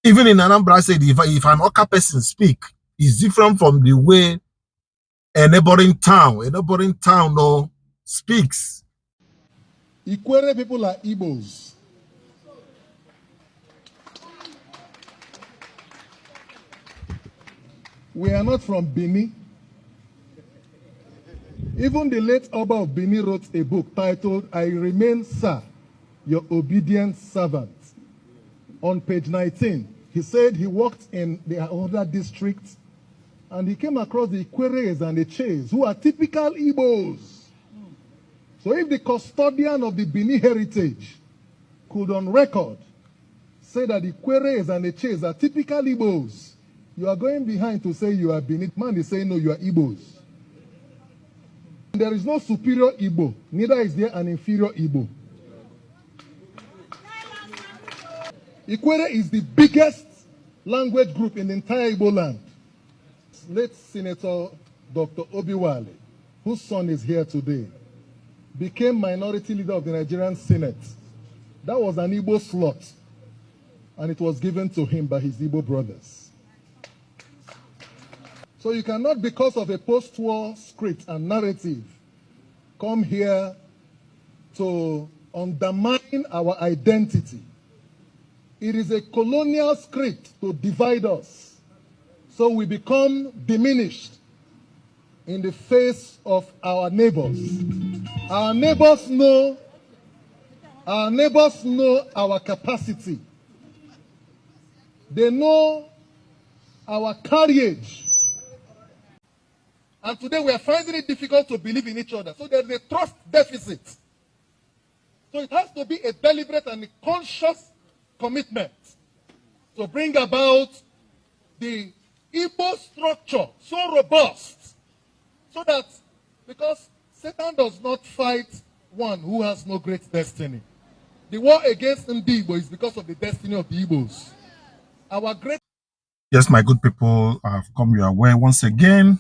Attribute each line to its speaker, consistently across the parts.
Speaker 1: Even in Anambra said, if an Oka person speak, it's different from the way a neighboring town no speaks.
Speaker 2: Ikwere people are Igbos. We are not from Bini. Even the late Oba of Bini wrote a book titled, I Remain, Sir, Your Obedient Servant. On page 19, he said he worked in the other districts and he came across the Ikweres and the Ches, who are typical Igbos. So if the custodian of the Bini heritage could on record say that the Ikweres and the Ches are typical Igbos, you are going behind to say you are Bini. Man is saying no, you are Igbos. There is no superior Igbo, neither is there an inferior Igbo. Ikwere is the biggest language group in the entire Igbo land. Late Senator Dr. Obiwale, whose son is here today, became minority leader of the Nigerian Senate. That was an Igbo slot, and it was given to him by his Igbo brothers. So you cannot, because of a post-war script and narrative, come here to undermine our identity. It is a colonial script to divide us, so we become diminished in the face of our neighbors. Our neighbors know our capacity. They know our courage. And today we are finding it difficult to believe in each other. So there's a trust deficit. So it has to be a deliberate and a conscious commitment to bring about the Igbo structure so robust, so that, because Satan does not fight one who has no great destiny. The war against the Igbo is because of the destiny of the Igbos. Our great...
Speaker 1: Yes, my good people, I have come your way once again.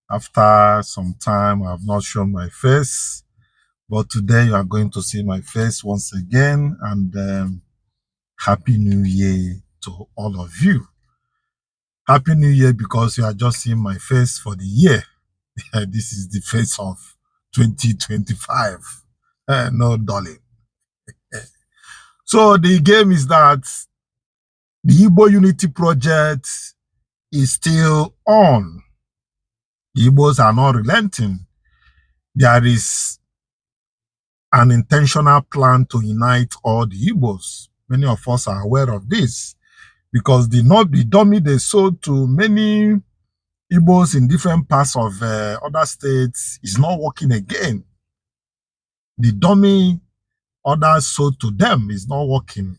Speaker 1: After some time, I have not shown my face, but today you are going to see my face once again, and Happy New Year to all of you. Happy New Year because you are just seeing my face for the year. This is the face of 2025. No, darling. So the game is that the Igbo Unity Project is still on. The Igbos are not relenting. There is an intentional plan to unite all the Igbos. Many of us are aware of this because the dummy they sold to many Igbos in different parts of other states is not working again. The dummy others sold to them is not working.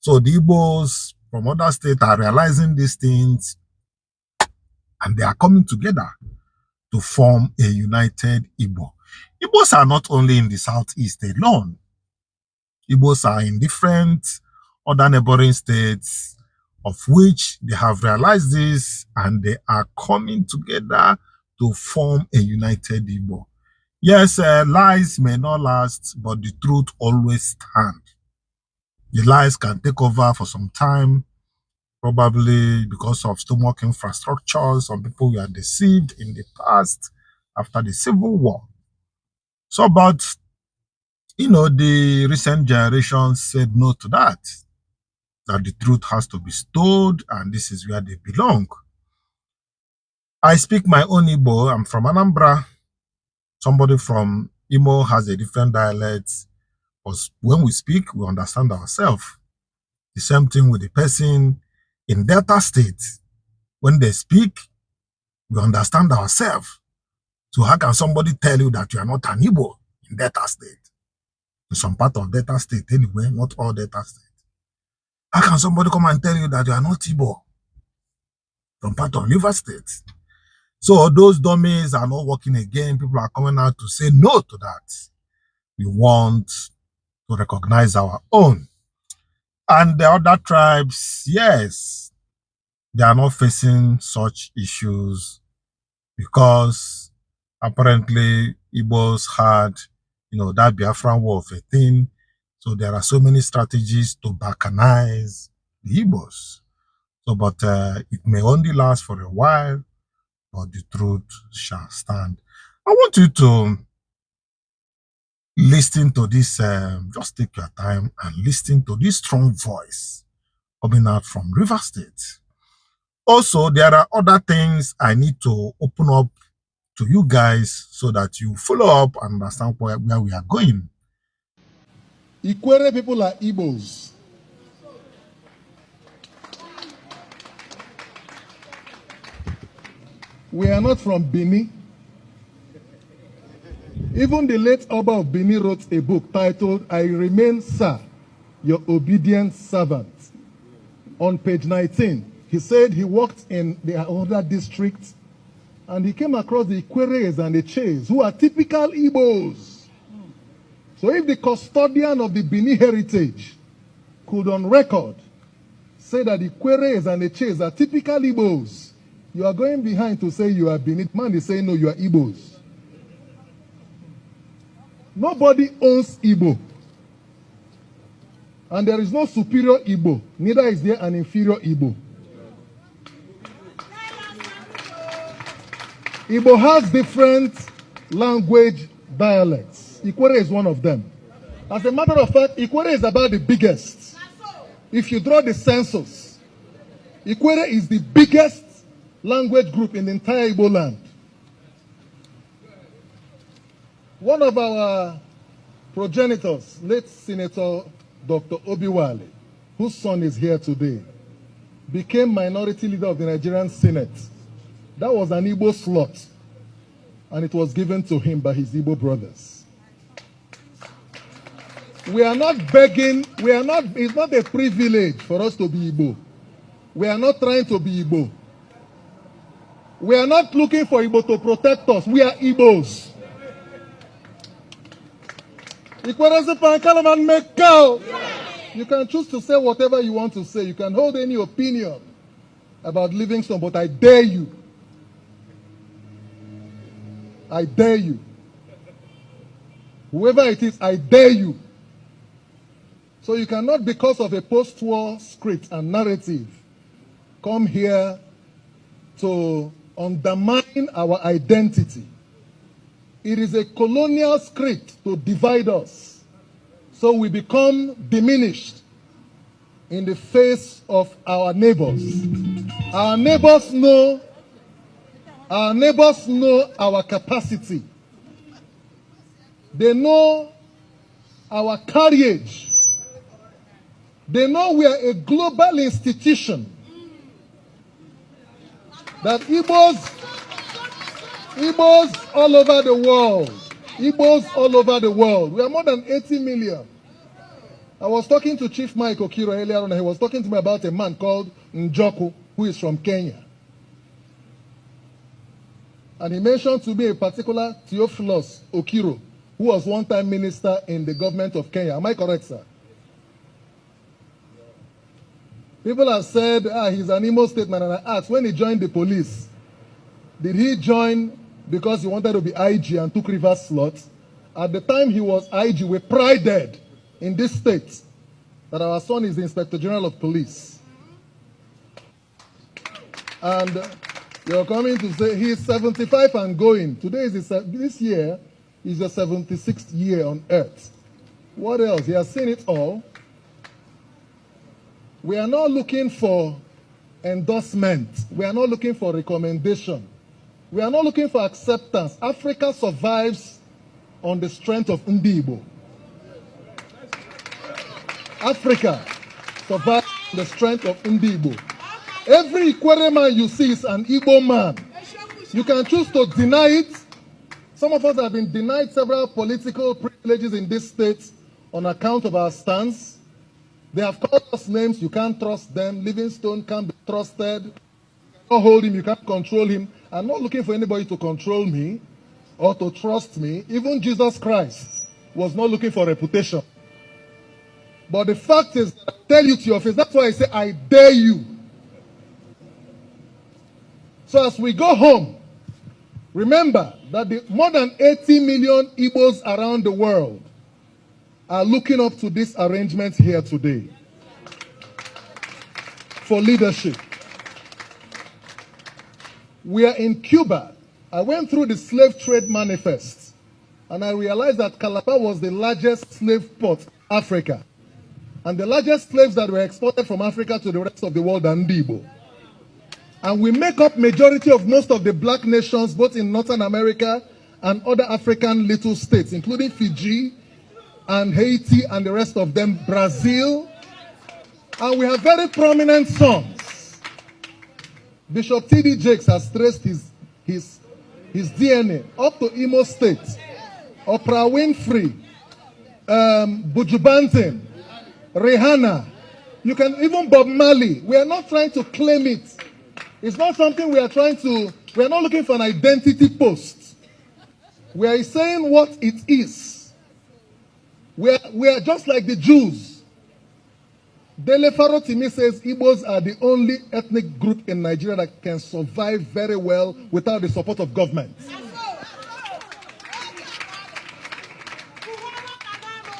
Speaker 1: So the Igbos from other states are realizing these things and they are coming together to form a united Igbo. Igbos are not only in the southeast alone. Igbos are in different other neighboring states, of which they have realized this and they are coming together to form a united Igbo. Yes, lies may not last, but the truth always stands. The lies can take over for some time, probably because of stomach infrastructure. Some people were deceived in the past after the Civil War. So, but, you know, the recent generation said no to that the truth has to be stored and this is where they belong. I speak my own Igbo. I'm from Anambra. Somebody from Imo has a different dialect. But when we speak, we understand ourselves. The same thing with the person in Delta State. When they speak, we understand ourselves. So how can somebody tell you that you are not an Igbo in Delta State? In some part of Delta State anyway, not all Delta State. How can somebody come and tell you that you are not Igbo from part of River State? So those dummies are not working again. People are coming out to say no to that. We want to recognize our own. And the other tribes, yes, they are not facing such issues because apparently Igbos had, that Biafran war of a thing. So there are so many strategies to balkanize the Igbos. So, but it may only last for a while, but the truth shall stand. I want you to listen to this, just take your time and listen to this strong voice coming out from River State. Also, there are other things I need to open up to you guys so that you follow up and understand where we are going.
Speaker 2: Ikwere people are Igbos. We are not from Bini. Even the late Oba of Bini wrote a book titled, I Remain, Sir, Your Obedient Servant. On page 19, he said he worked in the other districts and he came across the Ikweres and the Ches, who are typical Igbos. So if the custodian of the Bini heritage could on record say that the Ikweres and the Ches are typical Igbos, you are going behind to say you are Bini. Man is saying, no, you are Igbos. Nobody owns Igbo. And there is no superior Igbo. Neither is there an inferior Igbo. Igbo has different language dialects. Ikwere is one of them. As a matter of fact, Ikwere is about the biggest. If you draw the census, Ikwere is the biggest language group in the entire Igbo land. One of our progenitors, late Senator Dr. Obiwale, whose son is here today, became minority leader of the Nigerian Senate. That was an Igbo slot, and it was given to him by his Igbo brothers. We are not begging, it's not a privilege for us to be Igbo. We are not trying to be Igbo. We are not looking for Igbo to protect us. We are Igbos. You can choose to say whatever you want to say. You can hold any opinion about Livingstone, but I dare you. I dare you. Whoever it is, I dare you. So you cannot, because of a post-war script and narrative, come here to undermine our identity. It is a colonial script to divide us, so we become diminished in the face of our neighbors. Our neighbors know our capacity. They know our courage. They know we are a global institution. That Igbos all over the world. Igbos all over the world. We are more than 80 million. I was talking to Chief Mike Okiro earlier on, and he was talking to me about a man called Njoku, who is from Kenya. And he mentioned to me a particular Theophilus Okiro, who was one-time minister in the government of Kenya. Am I correct, sir? People have said, he's an Imo State man, and I asked, when he joined the police, did he join because he wanted to be IG and took Rivers slot? At the time he was IG, we prided in this state that our son is the Inspector General of Police. And you're coming to say he's 75 and going. This year is the 76th year on earth. What else? He has seen it all. We are not looking for endorsement. We are not looking for recommendation. We are not looking for acceptance. Africa survives on the strength of Igbo. Africa survives on the strength of Igbo. Every Ikwere man you see is an Igbo man. You can choose to deny it. Some of us have been denied several political privileges in this state on account of our stance. They have called us names. You can't trust them. Livingstone can't be trusted. You can't hold him. You can't control him. I'm not looking for anybody to control me or to trust me. Even Jesus Christ was not looking for reputation. But the fact is, I tell you to your face, that's why I say, I dare you. So as we go home, remember that the more than 80 million Igbos around the world are looking up to this arrangement here today for leadership. We are in Cuba. I went through the slave trade manifest, and I realized that Calabar was the largest slave port in Africa. And the largest slaves that were exported from Africa to the rest of the world are Igbo. And we make up majority of most of the black nations, both in Northern America and other African little states, including Fiji and Haiti and the rest of them, Brazil. And we have very prominent sons. Bishop T.D. Jakes has traced his DNA up to Imo State, Oprah Winfrey, Buju Banton, Rihanna. You can even Bob Marley. We are not trying to claim it. It's not something we are not looking for an identity post. We are saying what it is. We are just like the Jews. Dele Farotimi says Igbos are the only ethnic group in Nigeria that can survive very well without the support of government.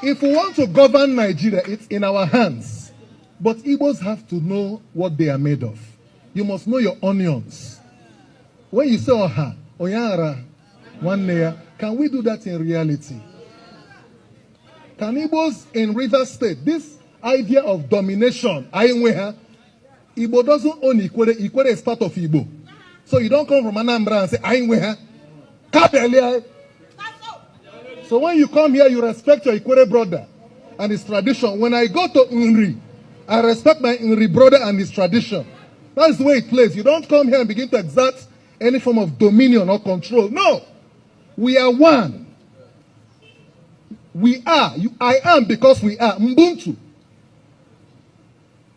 Speaker 2: If we want to govern Nigeria, it's in our hands. But Igbos have to know what they are made of. You must know your onions. When you say Oha, Oyara, one layer, can we do that in reality? Can Igbos in River State, this idea of domination, Igbo doesn't own Ikwere. Ikwere is part of Igbo. So you don't come from Anambra and say, so when you come here, you respect your Ikwere brother and his tradition. When I go to Nri, I respect my Nri brother and his tradition. That's the way it plays. You don't come here and begin to exert any form of dominion or control. No. We are one. We are. I am because we are. Mbuntu.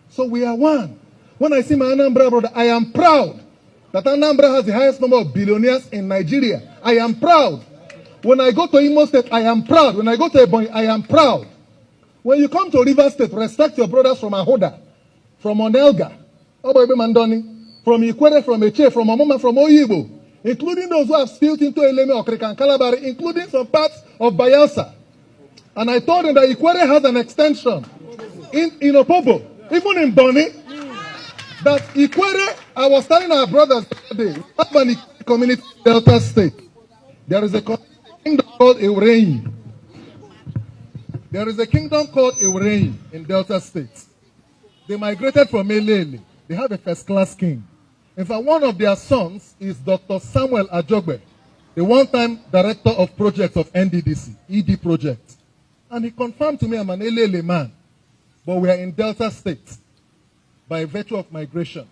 Speaker 2: So we are one. When I see my Anambra brother, I am proud that Anambra has the highest number of billionaires in Nigeria. I am proud. When I go to Imo State, I am proud. When I go to Ebonyi, I am proud. When you come to River State, respect your brothers from Ahoda, from Onelga, from Ikwere, from Eche, from Omoma, from Oyibo, including those who have spilled into Eleme, Okrekan, Kalabari, including some parts of Bayelsa. And I told them that Ikwere has an extension in Opobo, even in Boni, that Ikwere, I was telling our brothers the other day, Urban community Delta State, there is a kingdom called Eurein. There is a kingdom called Eurein in Delta State. They migrated from Elele. They have a first-class king. In fact, one of their sons is Dr. Samuel Ajogbe, the one-time director of projects of NDDC, ED project. And he confirmed to me I'm an Elele man, but we are in Delta State by virtue of migration.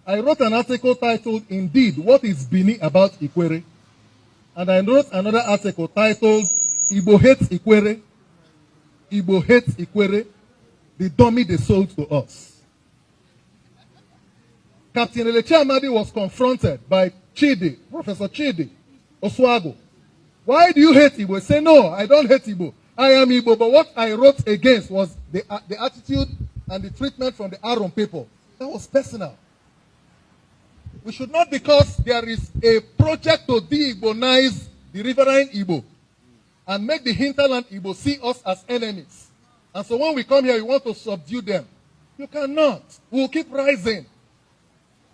Speaker 2: I wrote an article titled, Indeed, What is Bini About Ikwere? And I wrote another article titled, Igbo Hates Ikwere. Igbo Hates Ikwere, the dummy they sold to us. Captain Elechi Amadi was confronted by Chidi, Professor Chidi Oswago. Why do you hate Igbo? He said, no, I don't hate Igbo. I am Igbo, but what I wrote against was the attitude and the treatment from the Aron people. That was personal. We should not, because there is a project to de-Igbonize the riverine Igbo and make the hinterland Igbo see us as enemies. And so when we come here, we want to subdue them. You cannot. We will keep rising.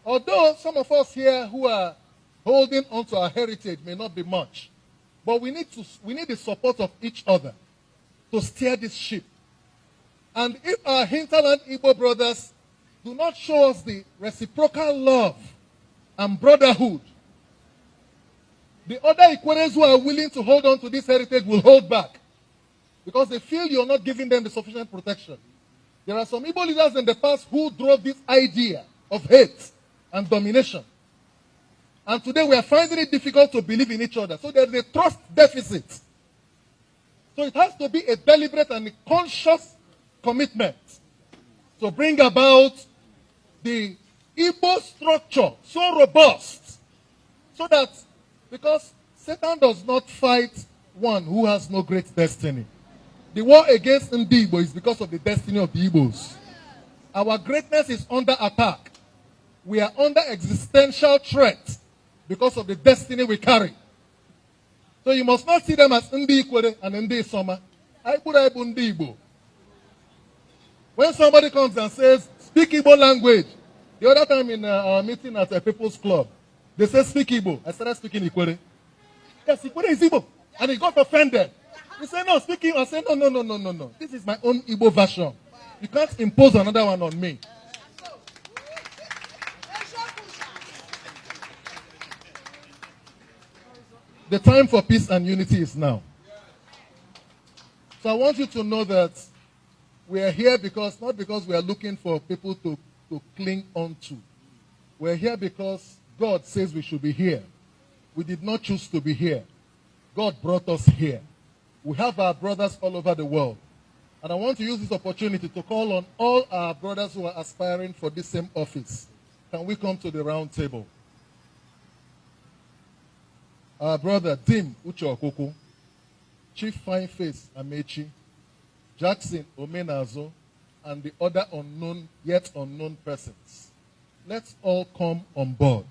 Speaker 2: Although some of us here who are holding on to our heritage may not be much, but we need the support of each other to steer this ship. And if our hinterland Igbo brothers do not show us the reciprocal love and brotherhood, the other Ikweres who are willing to hold on to this heritage will hold back because they feel you're not giving them the sufficient protection. There are some Igbo leaders in the past who drove this idea of hate and domination. And today we are finding it difficult to believe in each other. So there is a trust deficit. So it has to be a deliberate and a conscious commitment to bring about the Igbo structure so robust so that, because Satan does not fight one who has no great destiny. The war against Igbo is because of the destiny of the Igbos. Our greatness is under attack. We are under existential threat because of the destiny we carry. So you must not see them as Ndi Ikwere and Ndi Soma. Ndi Igbo. When somebody comes and says, speak Igbo language, The other time in our meeting at a People's Club, they said, speak Igbo. I started speaking Ikwere. Yes, Ikwere is Igbo. And he got offended. He said, no, speak Igbo. I said, no. This is my own Igbo version. You can't impose another one on me. The time for peace and unity is now. So I want you to know that we are here not because we are looking for people to cling on to. We're here because God says we should be here. We did not choose to be here. God brought us here. We have our brothers all over the world. And I want to use this opportunity to call on all our brothers who are aspiring for this same office. Can we come to the round table? Our brother Dim Uche Chief Fine Face Amechi, Jackson Omenazo, and the other yet unknown persons. Let's all come on board.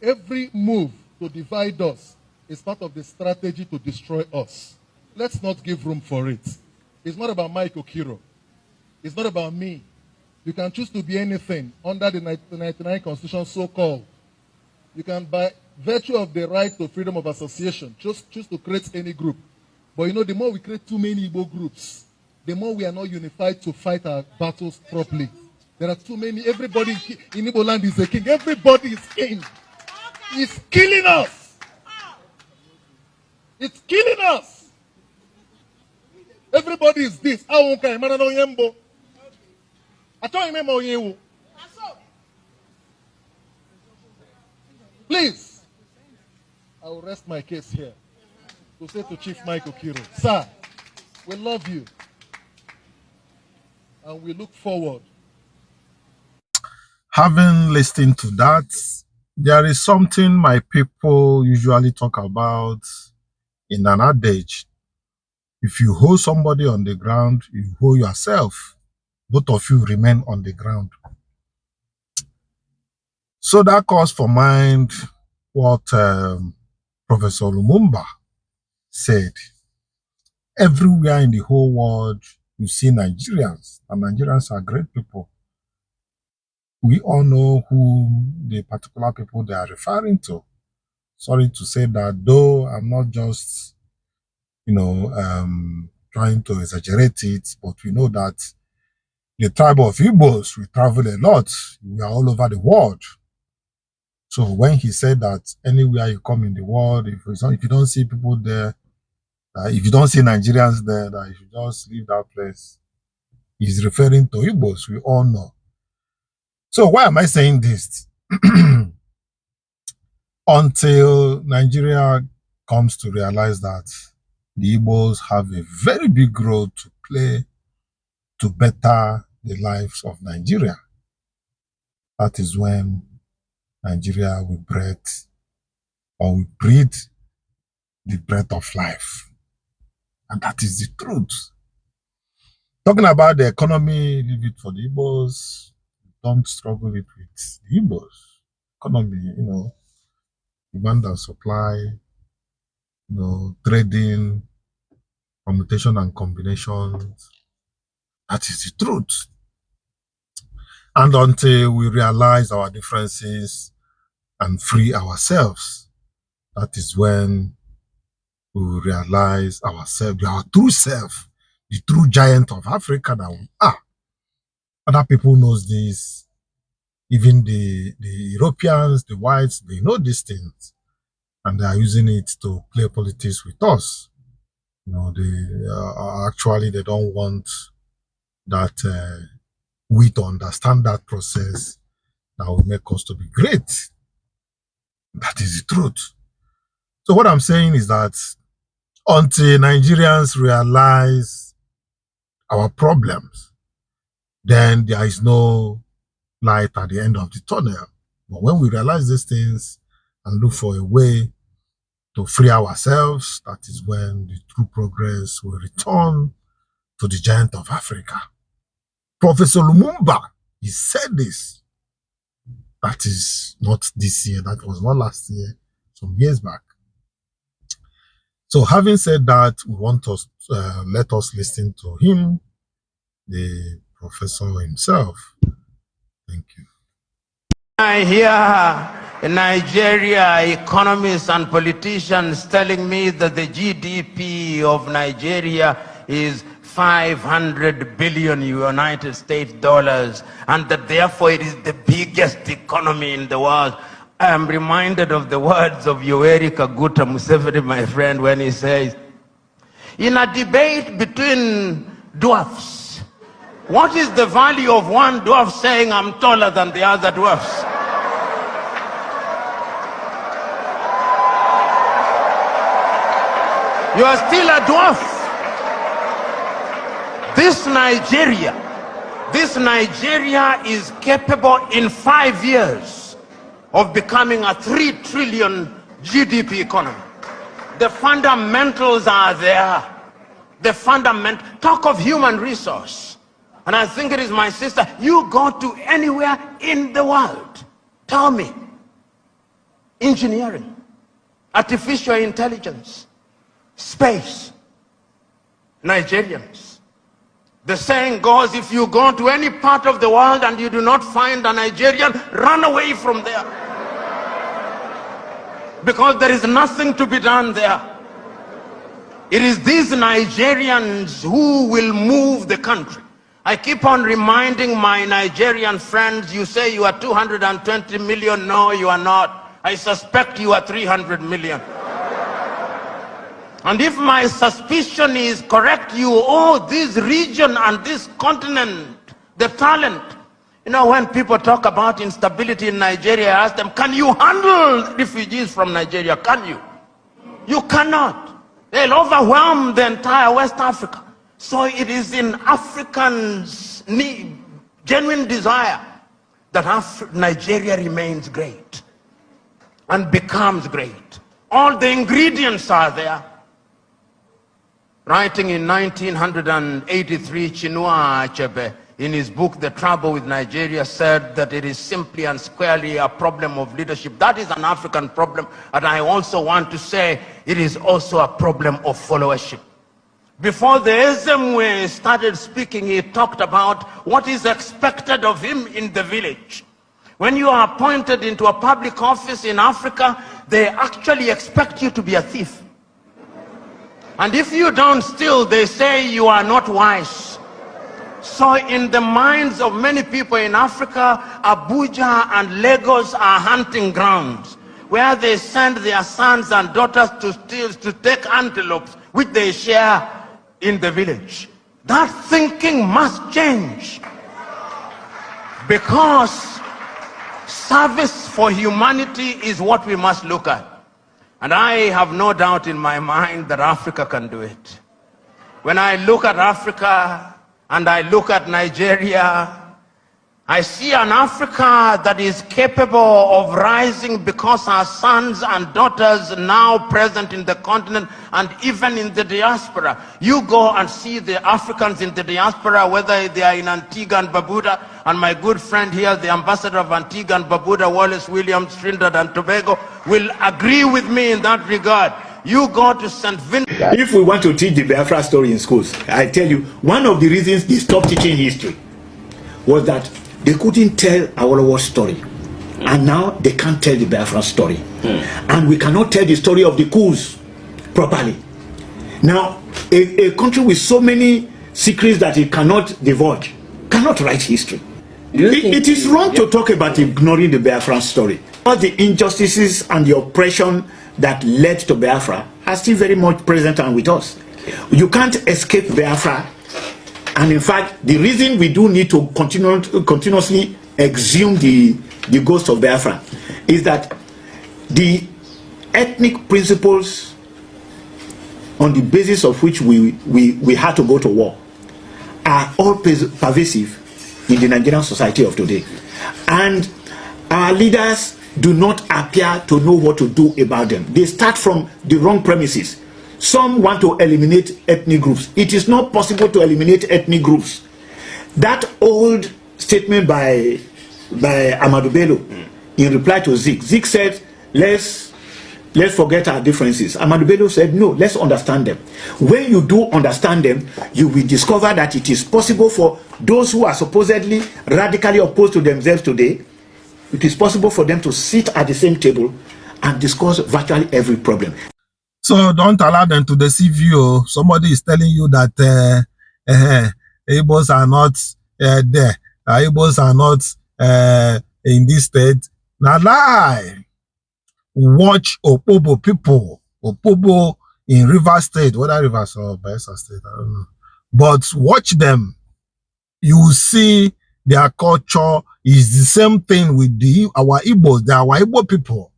Speaker 2: Every move to divide us is part of the strategy to destroy us. Let's not give room for it. It's not about Mike Okiro. It's not about me. You can choose to be anything under the 1999 Constitution, so-called. You can, by virtue of the right to freedom of association, choose to create any group. But you know, the more we create too many Igbo groups, the more we are not unified to fight our battles properly. There are too many. Everybody in Igbo land is a king. Everybody is king. It's killing us. It's killing us. Everybody is this. Please, I will rest my case here to say to Chief Michael Kiro, sir, we love you and we look forward.
Speaker 1: Having listened to that, there is something my people usually talk about in an adage. If you hold somebody on the ground, you hold yourself. Both of you remain on the ground. So that calls for mind what Professor Lumumba said. Everywhere in the whole world, you see Nigerians, and Nigerians are great people. We all know who the particular people they are referring to. Sorry to say that, though I'm not just, trying to exaggerate it, but we know that the tribe of Igbos, we travel a lot. We are all over the world. So when he said that anywhere you come in the world, if you don't see people there, if you don't see Nigerians there, that you should just leave that place, he's referring to Igbos, we all know. So why am I saying this? Until Nigeria comes to realize that the Igbos have a very big role to play to better the lives of Nigeria. That is when Nigeria will breathe the breath of life. And that is the truth. Talking about the economy, leave it for the Igbos. Don't struggle it with the Igbos. Economy, demand and supply, trading, commutation and combinations. That is the truth. And until we realize our differences and free ourselves, that is when we will realize ourselves, our true self, the true giant of Africa that we are. Other people knows this. Even the Europeans, the whites, they know these things. And they are using it to play politics with us. Actually, they don't want that we to understand that process that will make us to be great. That is the truth. So what I'm saying is that until Nigerians realize our problems, then there is no light at the end of the tunnel. But when we realize these things and look for a way to free ourselves, that is when the true progress will return to the giant of Africa. Professor Lumumba, he said this. That is not this year, that was not last year, some years back. So having said that, we want to let us listen to him, the professor himself. Thank you.
Speaker 3: I hear in Nigeria economists and politicians telling me that the GDP of Nigeria is 500 billion United States dollars, and that therefore it is the biggest economy in the world. I am reminded of the words of Yoweri Kaguta Museveni, my friend, when he says, in a debate between dwarfs, what is the value of one dwarf saying I'm taller than the other dwarfs? You are still a dwarf. This Nigeria is capable in 5 years of becoming a 3 trillion GDP economy. The fundamentals are there. Talk of human resource. And I think it is, my sister, you go to anywhere in the world, tell me, engineering, artificial intelligence, space, Nigerians. The saying goes, if you go to any part of the world and you do not find a Nigerian, run away from there. Because there is nothing to be done there. It is these Nigerians who will move the country. I keep on reminding my Nigerian friends, you say you are 220 million. No, you are not. I suspect you are 300 million. And if my suspicion is correct, you owe this region and this continent the talent. You know, when people talk about instability in Nigeria, I ask them, can you handle refugees from Nigeria? Can you? You cannot. They'll overwhelm the entire West Africa. So it is in Africans' genuine desire that Nigeria remains great and becomes great. All the ingredients are there. Writing in 1983, Chinua Achebe, in his book, The Trouble with Nigeria, said that it is simply and squarely a problem of leadership. That is an African problem, and I also want to say it is also a problem of followership. Before the Ezemwe started speaking, he talked about what is expected of him in the village. When you are appointed into a public office in Africa, they actually expect you to be a thief. And if you don't steal, they say you are not wise. So in the minds of many people in Africa, Abuja and Lagos are hunting grounds where they send their sons and daughters to steal, to take antelopes, which they share in the village. That thinking must change, because service for humanity is what we must look at. And I have no doubt in my mind that Africa can do it. When I look at Africa and I look at Nigeria, I see an Africa that is capable of rising because our sons and daughters now present in the continent and even in the diaspora. You go and see the Africans in the diaspora, whether they are in Antigua and Barbuda, and my good friend here, the ambassador of Antigua and Barbuda, Wallace Williams, Trinidad and Tobago, will agree with me in that regard. You go to St. Vincent.
Speaker 4: If we want to teach the Biafra story in schools, I tell you, one of the reasons they stopped teaching history was that they couldn't tell our story. And now they can't tell the Biafra story. And we cannot tell the story of the coups properly. Now, a country with so many secrets that it cannot divulge cannot write history. It is wrong to talk about ignoring the Biafra story. All the injustices and the oppression that led to Biafra are still very much present and with us. You can't escape Biafra. And in fact, the reason we do need to continuously exhume the ghost of Biafra is that the ethnic principles on the basis of which we had to go to war are all pervasive in the Nigerian society of today. And our leaders do not appear to know what to do about them. They start from the wrong premises. Some want to eliminate ethnic groups. It is not possible to eliminate ethnic groups. That old statement by Amadou Bello in reply to Zik. Zik said, let's forget our differences. Amadou Bello said, no, let's understand them. When you do understand them, you will discover that it is possible for those who are supposedly radically opposed to themselves today it is possible for them to sit at the same table and discuss virtually every problem.
Speaker 1: So don't allow them to deceive you. Somebody is telling you that Igbos are not there. Igbos are not in this state. Now lie. Watch Opobo people. Opobo in River State, whether Rivers or Bayelsa State, I don't know. But watch them. You will see their culture is the same thing with our Igbos. They are our Igbo people.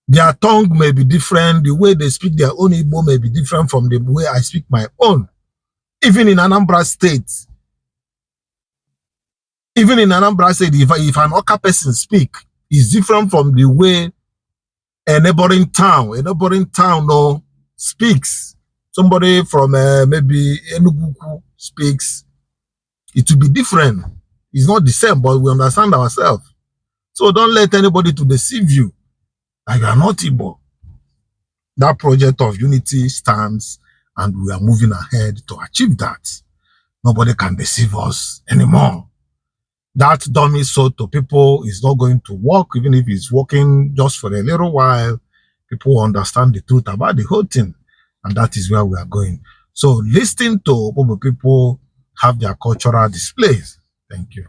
Speaker 1: Their tongue may be different. The way they speak their own Igbo may be different from the way I speak my own. Even in Anambra State, if an Oka person speak, it's different from the way a neighboring town no speaks. Somebody from maybe Enugu speaks. It will be different. It's not the same, but we understand ourselves. So don't let anybody to deceive you. Like you are not Igbo. That project of unity stands, and we are moving ahead to achieve that. Nobody can deceive us anymore. That dummy sold to people is not going to work, even if it's working just for a little while. People understand the truth about the whole thing, and that is where we are going. So listen to Opobo people have their cultural displays. Thank you.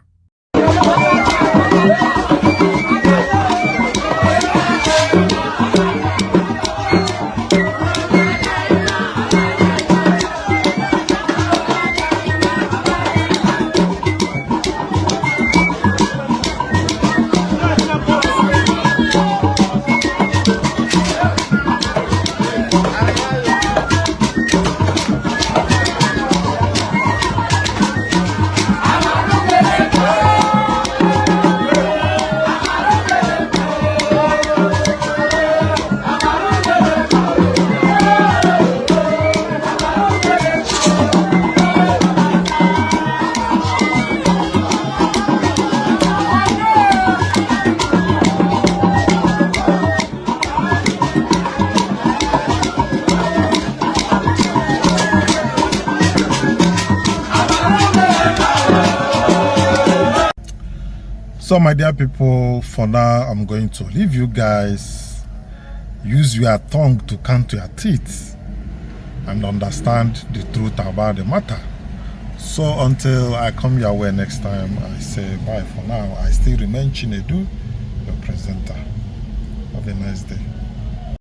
Speaker 1: So my dear people, for now I'm going to leave you guys. Use your tongue to count your teeth and understand the truth about the matter. So until I come your way next time, I say bye for now. I still remain Chinedu, your presenter. Have a nice day.